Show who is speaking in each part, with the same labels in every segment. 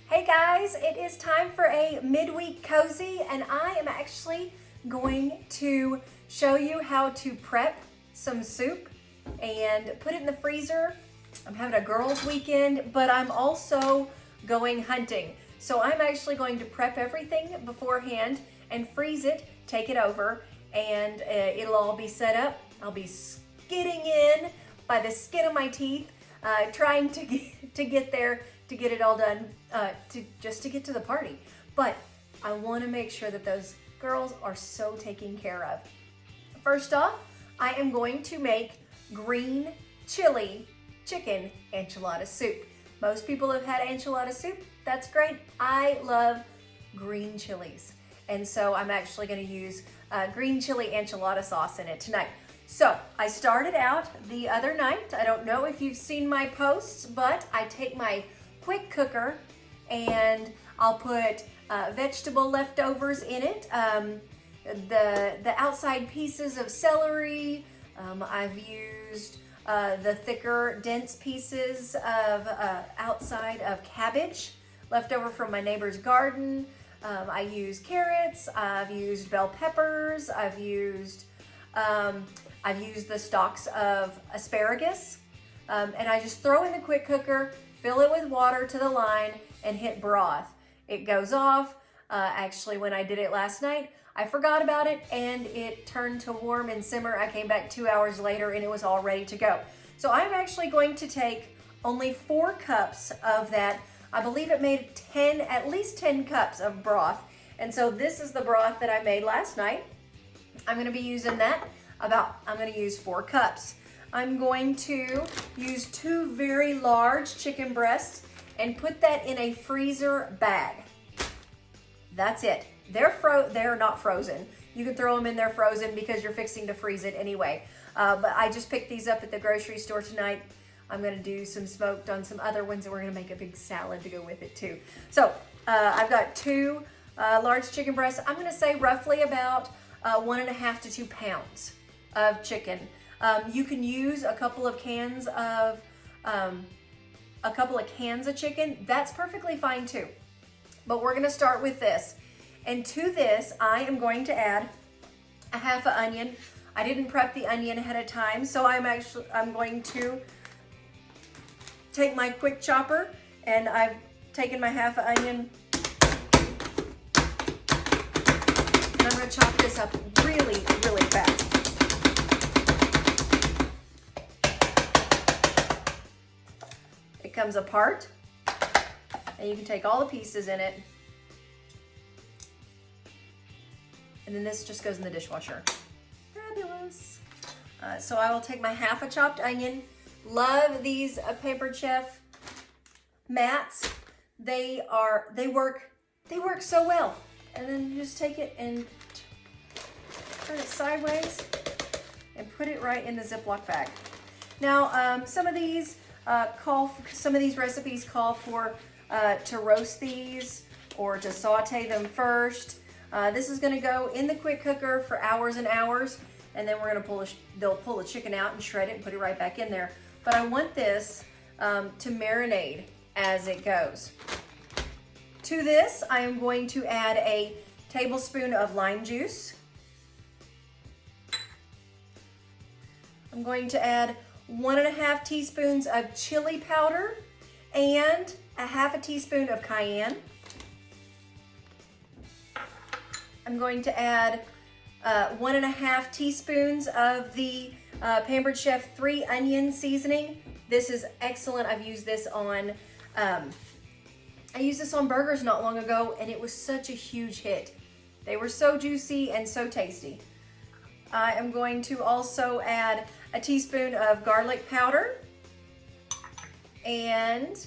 Speaker 1: Hey guys, it is time for a midweek cozy, and I am actually going to show you how to prep some soup and put it in the freezer. I'm having a girls' weekend, but I'm also going hunting. So I'm actually going to prep everything beforehand and freeze it, take it over, and it'll all be set up. I'll be skidding in by the skin of my teeth, trying to get there, to get it all done, just to get to the party. But I want to make sure that those girls are so taken care of. First off, I am going to make green chili chicken enchilada soup. Most people have had enchilada soup. That's great. I love green chilies. And so I'm actually going to use green chili enchilada sauce in it tonight. So I started out the other night. I don't know if you've seen my posts, but I take my quick cooker and I'll put vegetable leftovers in it. The outside pieces of celery. I've used the thicker, dense pieces of outside of cabbage left over from my neighbor's garden. I use carrots. I've used bell peppers. I've used the stalks of asparagus, and I just throw in the quick cooker, fill it with water to the line, and hit broth. It goes off. Actually, when I did it last night, I forgot about it, and it turned to warm and simmer. I came back 2 hours later, and it was all ready to go. So I'm actually going to take only 4 cups of that. I believe it made at least 10 cups of broth. And so this is the broth that I made last night. I'm going to be using that. I'm going to use 4 cups. I'm going to use 2 very large chicken breasts and put that in a freezer bag. That's it. They're not frozen. You can throw them in there frozen because you're fixing to freeze it anyway. But I just picked these up at the grocery store tonight. I'm going to do some smoked on some other ones, and we're going to make a big salad to go with it too. So I've got 2 large chicken breasts. I'm going to say roughly about 1.5 to 2 pounds of chicken. You can use a couple of cans of chicken. That's perfectly fine too. But we're going to start with this. And to this, I am going to add a half an onion. I didn't prep the onion ahead of time, so I'm going to take my quick chopper, and I've taken my half an onion, and I'm going to chop this up really, really fast. It comes apart, and you can take all the pieces in it, and then this just goes in the dishwasher. Fabulous. So I will take my half a chopped onion. Love these Paper Chef mats. They work so well. And then you just take it and turn it sideways and put it right in the Ziploc bag. Now, some of these recipes call for to roast these or to saute them first. This is going to go in the quick cooker for hours and hours, and then we're going to they'll pull the chicken out and shred it and put it right back in there. But I want this to marinate as it goes. To this, I am going to add a tablespoon of lime juice. I'm going to add 1.5 teaspoons of chili powder and a half a teaspoon of cayenne. I'm going to add 1.5 teaspoons of the Pampered Chef 3 onion seasoning. This is excellent. I've used this on burgers not long ago, and it was such a huge hit. They were so juicy and so tasty. I am going to also add a teaspoon of garlic powder and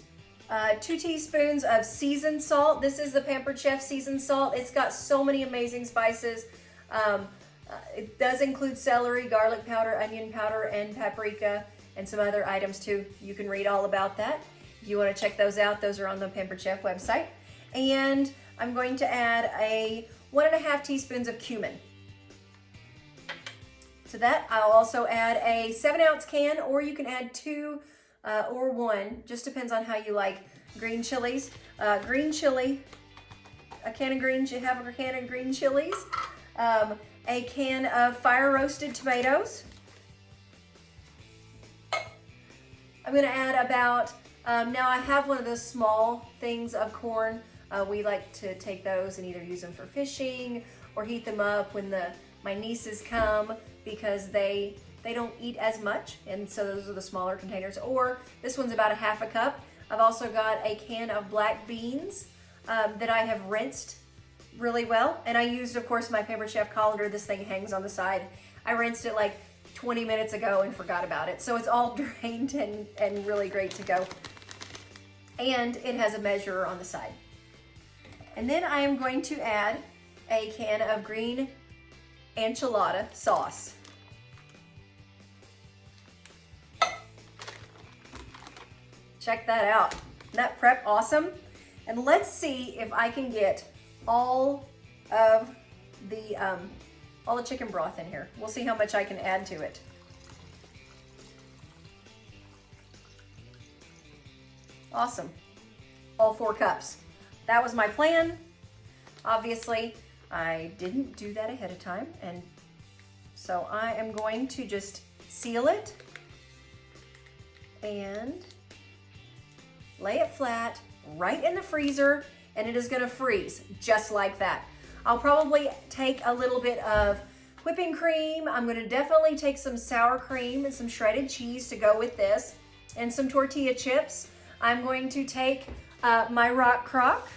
Speaker 1: 2 teaspoons of seasoned salt. This is the Pampered Chef seasoned salt. It's got so many amazing spices. It does include celery, garlic powder, onion powder, and paprika, and some other items too. You can read all about that. If you want to check those out, those are on the Pampered Chef website. And I'm going to add 1.5 teaspoons of cumin. To that, I'll also add a 7-ounce can, or you can add 2 or 1, just depends on how you like green chilies. Green chili, a can of greens, you have a can of green chilies. A can of fire roasted tomatoes. I'm gonna add about, now I have one of those small things of corn. We like to take those and either use them for fishing or heat them up when my nieces come, because they don't eat as much, and so those are the smaller containers. Or this one's about a half a cup. I've also got a can of black beans that I have rinsed really well, and I used, of course, my Paper Chef colander. This thing hangs on the side. I rinsed it like 20 minutes ago and forgot about it, so it's all drained and really great to go. And it has a measurer on the side. And then I am going to add a can of green enchilada sauce. Check that out. Isn't that prep awesome? And let's see if I can get all of the chicken broth in here. We'll see how much I can add to it. Awesome. All 4 cups. That was my plan. Obviously, I didn't do that ahead of time, and so I am going to just seal it and lay it flat right in the freezer, and it is gonna freeze just like that. I'll probably take a little bit of whipping cream. I'm gonna definitely take some sour cream and some shredded cheese to go with this, and some tortilla chips. I'm going to take my rock crock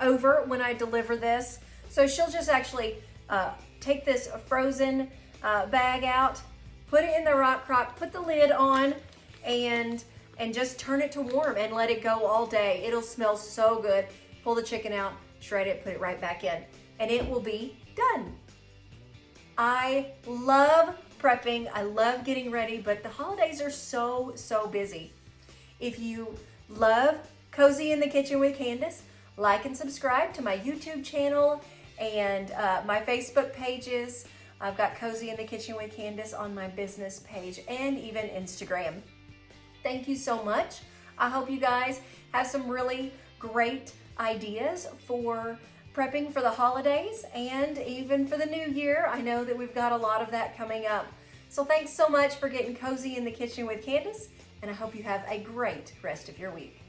Speaker 1: over when I deliver this. So she'll just actually take this frozen bag out, put it in the rock crock, put the lid on, and just turn it to warm and let it go all day. It'll smell so good. Pull the chicken out, shred it, put it right back in, and it will be done. I love prepping. I love getting ready, but the holidays are so busy. If you love Cozy in the Kitchen with Candace, like and subscribe to my YouTube channel and my Facebook pages. I've got Cozy in the Kitchen with Candace on my business page and even Instagram. Thank you so much. I hope you guys have some really great ideas for prepping for the holidays and even for the new year. I know that we've got a lot of that coming up. So thanks so much for getting cozy in the kitchen with Candace, and I hope you have a great rest of your week.